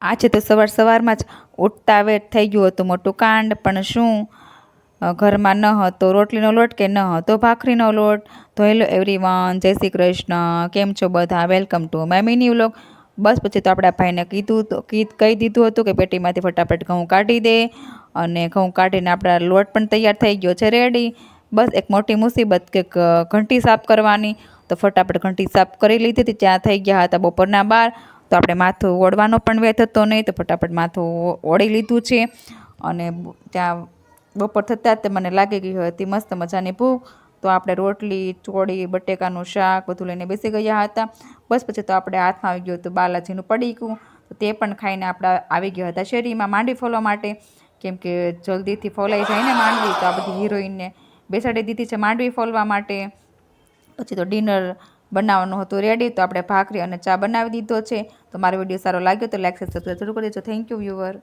આજે તો સવારમાં જ ઉઠતા વેટ થઈ ગયું હતું મોટું કાંડ, પણ શું ઘરમાં ન હતો રોટલીનો લોટ કે ન હતો ભાખરીનો લોટ. તો હેલો એવરીવન, જય શ્રી કૃષ્ણ, કેમ છો બધા? Welcome to my mini vlog. બસ પછી તો આપણા ભાઈને કહી દીધું હતું કે પેટીમાંથી ફટાફટ ઘઉં કાઢી દે, અને ઘઉં કાઢીને આપણા લોટ પણ તૈયાર થઈ ગયો છે, રેડી. બસ એક મોટી મુસીબત કે ઘંટી સાફ કરવાની, તો ફટાફટ ઘંટી સાફ કરી લીધી હતી. ત્યાં થઈ ગયા હતા બપોરના 12. તો આપણે માથું ઓળવાનો પણ વેત હતો નહીં, તો ફટાફટ માથું ઓળી લીધું છે. અને ત્યાં બપોર થતાં જ મને લાગી ગઈ હતી મસ્ત મજાની ભૂખ. તો આપણે રોટલી, ચોળી, બટેકાનું શાક બધું લઈને બેસી ગયા હતા. બસ પછી તો આપણે હાથમાં આવી ગયું હતું બાલાજીનું પડીકું. તો તે પણ ખાઈને આપણે આવી ગયા હતા શેરીમાં માંડવી ફોલવા માટે, કેમ કે જલ્દીથી ફોલાઈ જાય ને માંડવી. તો આ બધી હિરોઈનને બેસાડી દીધી છે માંડવી ફોલવા માટે. પછી તો ડિનર બનાવવાનું હતું રેડી. તો આપણે ભાખરી અને ચા બનાવી દીધો છે. તો મારો વિડીયો સારો લાગ્યો તો લાઈક સબસ્ક્રાઈબ જરૂર કરી દેજો. Thank you viewer.